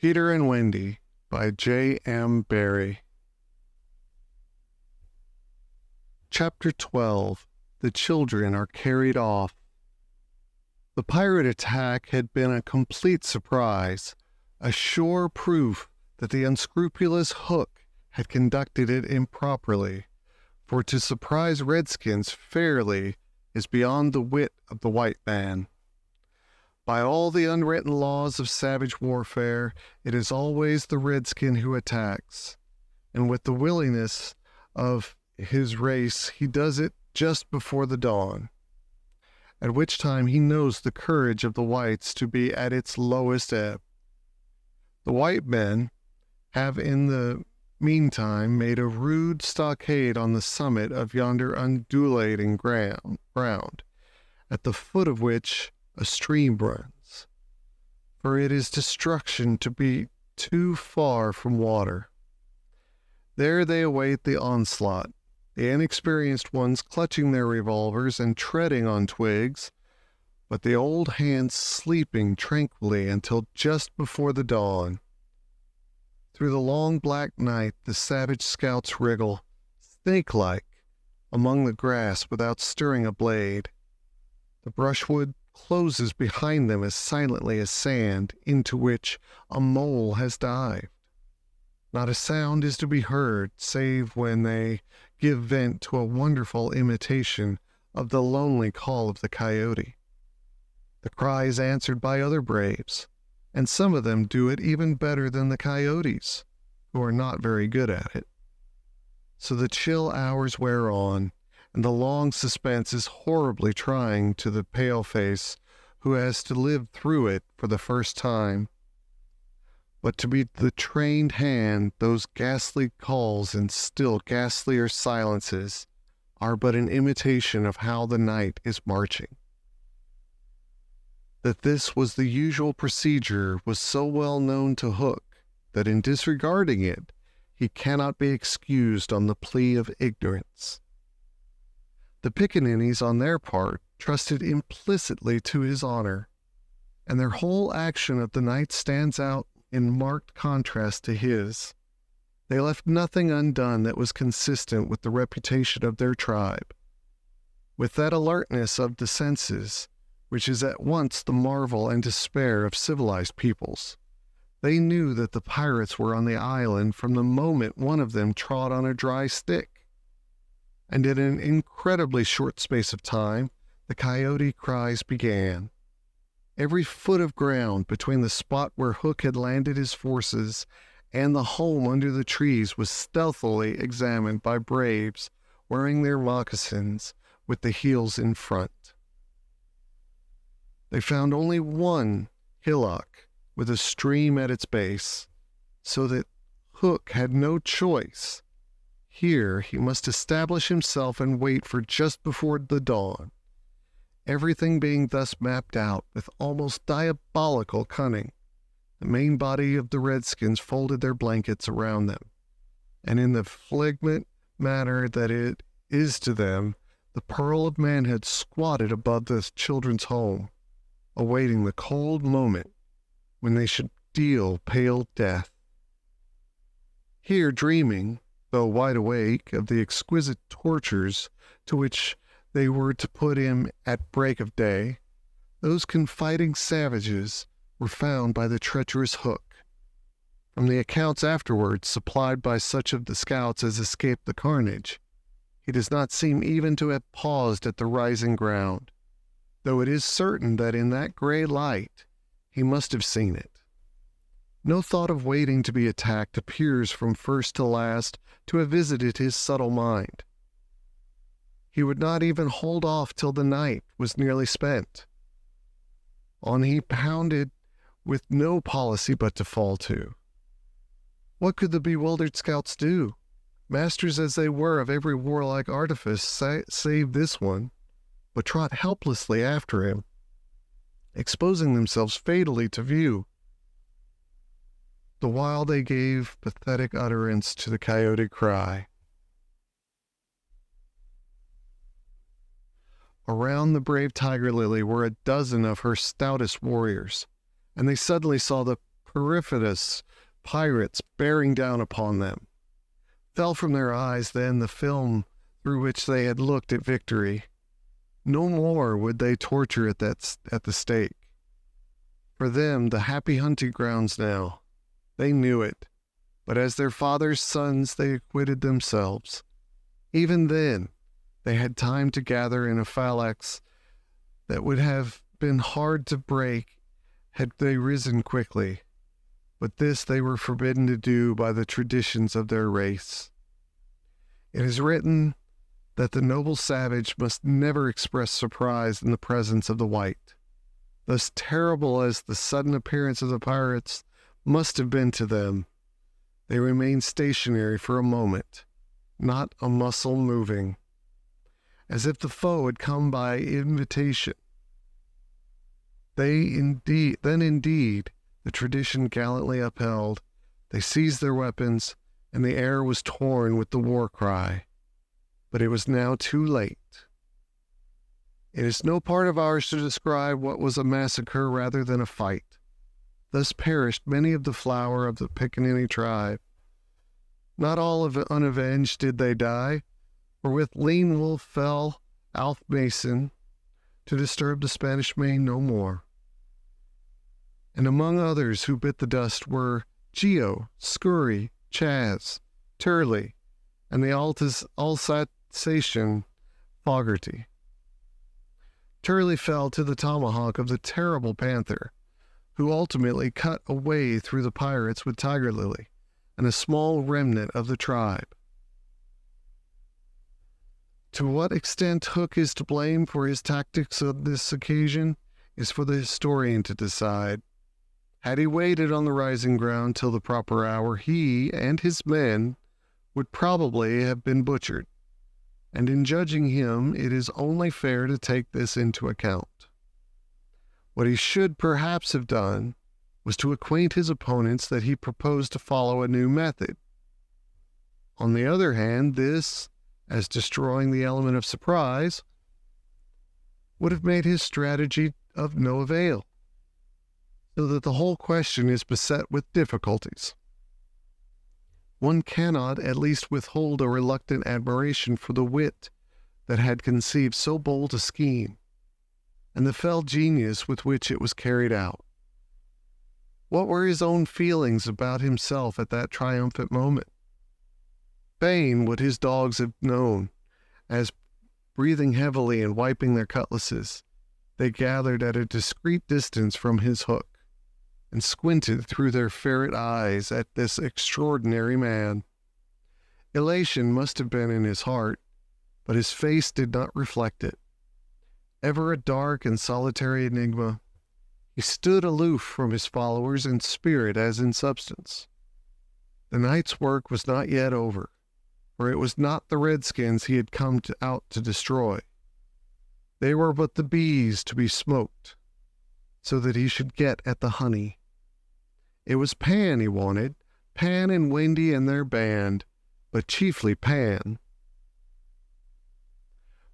Peter and Wendy by J.M. Barrie. Chapter 12. The Children Are Carried Off. The pirate attack had been a complete surprise, a sure proof that the unscrupulous Hook had conducted it improperly, for to surprise redskins fairly is beyond the wit of the white man. By all the unwritten laws of savage warfare, it is always the redskin who attacks, and with the willingness of his race he does it just before the dawn, at which time he knows the courage of the whites to be at its lowest ebb. The white men have in the meantime made a rude stockade on the summit of yonder undulating ground, at the foot of which a stream runs, for it is destruction to be too far from water. There they await the onslaught, the inexperienced ones clutching their revolvers and treading on twigs, but the old hands sleeping tranquilly until just before the dawn. Through the long black night the savage scouts wriggle, snake-like, among the grass without stirring a blade. The brushwood closes behind them as silently as sand into which a mole has dived. Not a sound is to be heard save when they give vent to a wonderful imitation of the lonely call of the coyote. The cry is answered by other braves, and some of them do it even better than the coyotes, who are not very good at it. So the chill hours wear on, and the long suspense is horribly trying to the pale-face who has to live through it for the first time. But to be the trained hand, those ghastly calls and still ghastlier silences are but an imitation of how the night is marching. That this was the usual procedure was so well known to Hook that in disregarding it, he cannot be excused on the plea of ignorance. The pickaninnies, on their part, trusted implicitly to his honor, and their whole action of the night stands out in marked contrast to his. They left nothing undone that was consistent with the reputation of their tribe. With that alertness of the senses, which is at once the marvel and despair of civilized peoples, they knew that the pirates were on the island from the moment one of them trod on a dry stick. And in an incredibly short space of time, the coyote cries began. Every foot of ground between the spot where Hook had landed his forces and the home under the trees was stealthily examined by braves wearing their moccasins with the heels in front. They found only one hillock with a stream at its base, so that Hook had no choice. Here he must establish himself and wait for just before the dawn, everything being thus mapped out with almost diabolical cunning. The main body of the redskins folded their blankets around them, and in the flagrant manner that it is to them, the pearl of manhood squatted above the children's home, awaiting the cold moment when they should deal pale death. Here dreaming, though wide awake, of the exquisite tortures to which they were to put him at break of day, those confiding savages were found by the treacherous Hook. From the accounts afterwards supplied by such of the scouts as escaped the carnage, he does not seem even to have paused at the rising ground, though it is certain that in that gray light he must have seen it. No thought of waiting to be attacked appears from first to last to have visited his subtle mind. He would not even hold off till the night was nearly spent. On he pounded with no policy but to fall to. What could the bewildered scouts do, masters as they were of every warlike artifice save this one, but trot helplessly after him, exposing themselves fatally to view, the while they gave pathetic utterance to the coyote cry. Around the brave tiger lily were a dozen of her stoutest warriors, and they suddenly saw the perfidious pirates bearing down upon them. Fell from their eyes then the film through which they had looked at victory. No more would they torture at the stake. For them, the happy hunting grounds now. They knew it, but as their father's sons they acquitted themselves. Even then, they had time to gather in a phalanx that would have been hard to break had they risen quickly, but this they were forbidden to do by the traditions of their race. It is written that the noble savage must never express surprise in the presence of the white. Thus terrible as the sudden appearance of the pirates must have been to them, they remained stationary for a moment, not a muscle moving, as if the foe had come by invitation. Then indeed, the tradition gallantly upheld, they seized their weapons, and the air was torn with the war cry. But it was now too late. It is no part of ours to describe what was a massacre rather than a fight. Thus perished many of the flower of the Piccaninny tribe. Not all of it unavenged did they die, for with Lean Wolf fell Alf Mason to disturb the Spanish Main no more. And among others who bit the dust were Geo, Scurry, Chaz, Turley, and the Alsatian Fogarty. Turley fell to the tomahawk of the terrible panther, who ultimately cut a way through the pirates with Tiger Lily and a small remnant of the tribe. To what extent Hook is to blame for his tactics on this occasion is for the historian to decide. Had he waited on the rising ground till the proper hour, he and his men would probably have been butchered, and in judging him it is only fair to take this into account. What he should perhaps have done was to acquaint his opponents that he proposed to follow a new method. On the other hand, this, as destroying the element of surprise, would have made his strategy of no avail, so that the whole question is beset with difficulties. One cannot at least withhold a reluctant admiration for the wit that had conceived so bold a scheme, and the fell genius with which it was carried out. What were his own feelings about himself at that triumphant moment? Fain would his dogs have known, as, breathing heavily and wiping their cutlasses, they gathered at a discreet distance from his hook, and squinted through their ferret eyes at this extraordinary man. Elation must have been in his heart, but his face did not reflect it. Ever a dark and solitary enigma, he stood aloof from his followers in spirit as in substance. The night's work was not yet over, for it was not the redskins he had come out to destroy. They were but the bees to be smoked, so that he should get at the honey. It was Pan he wanted, Pan and Wendy and their band, but chiefly Pan.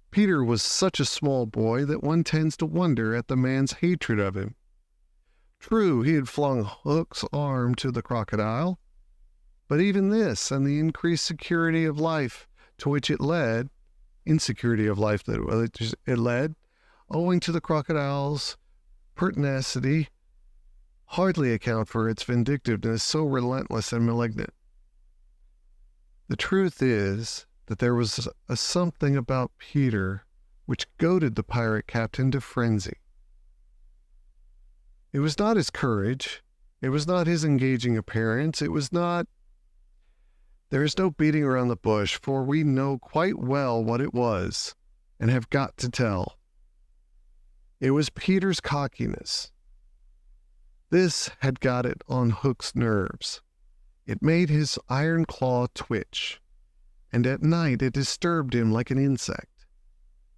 Peter was such a small boy that one tends to wonder at the man's hatred of him. True, he had flung Hook's arm to the crocodile, but even this and the increased security of life to which it led, insecurity of life that it led, owing to the crocodile's pertinacity, hardly account for its vindictiveness so relentless and malignant. The truth is that there was a something about Peter which goaded the pirate captain to frenzy. It was not his courage, it was not his engaging appearance, it was not... There is no beating around the bush, for we know quite well what it was, and have got to tell. It was Peter's cockiness. This had got it on Hook's nerves. It made his iron claw twitch, and at night it disturbed him like an insect.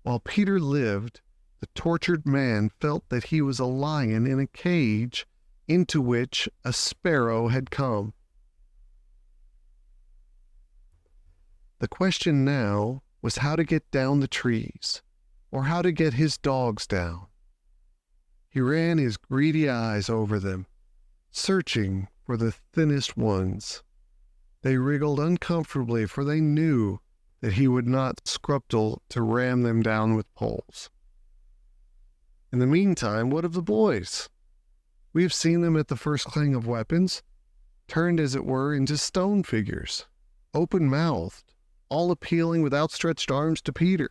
While Peter lived, the tortured man felt that he was a lion in a cage into which a sparrow had come. The question now was how to get down the trees, or how to get his dogs down. He ran his greedy eyes over them, searching for the thinnest ones. They wriggled uncomfortably, for they knew that he would not scruple to ram them down with poles. In the meantime, what of the boys? We have seen them at the first clang of weapons, turned as it were into stone figures, open-mouthed, all appealing with outstretched arms to Peter.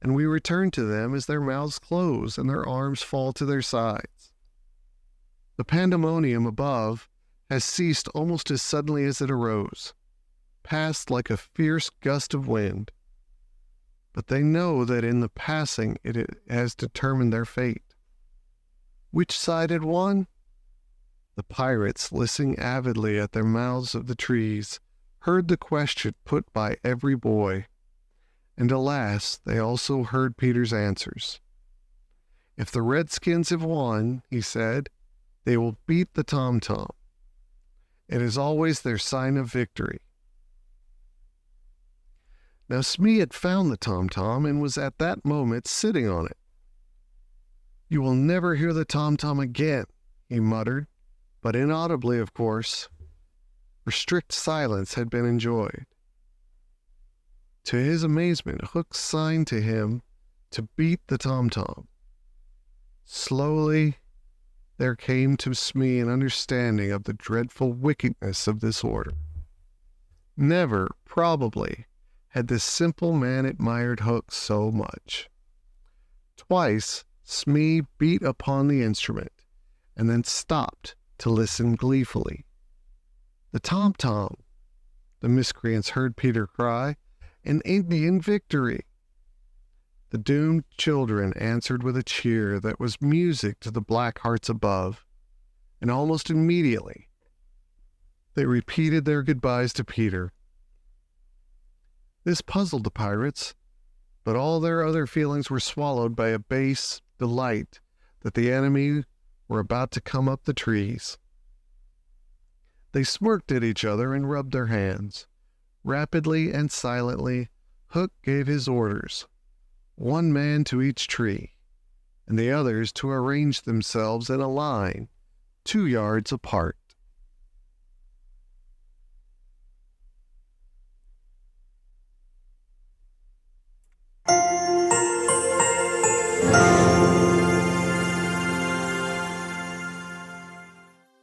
And we return to them as their mouths close and their arms fall to their sides. The pandemonium above has ceased almost as suddenly as it arose, passed like a fierce gust of wind. But they know that in the passing it has determined their fate. Which side had won? The pirates, listening avidly at their mouths of the trees, heard the question put by every boy. And alas, they also heard Peter's answers. If the redskins have won, he said, they will beat the tom-tom. It is always their sign of victory. Now Smee had found the tom-tom and was at that moment sitting on it. You will never hear the tom-tom again, he muttered, but inaudibly, of course, for strict silence had been enjoyed. To his amazement, Hook signed to him to beat the tom-tom. Slowly, there came to Smee an understanding of the dreadful wickedness of this order. Never, probably, had this simple man admired Hook so much. Twice, Smee beat upon the instrument, and then stopped to listen gleefully. The tom-tom, the miscreants heard Peter cry, an Indian victory. The doomed children answered with a cheer that was music to the black hearts above, and almost immediately they repeated their goodbyes to Peter. This puzzled the pirates, but all their other feelings were swallowed by a base delight that the enemy were about to come up the trees. They smirked at each other and rubbed their hands. Rapidly and silently, Hook gave his orders, one man to each tree, and the others to arrange themselves in a line 2 yards apart.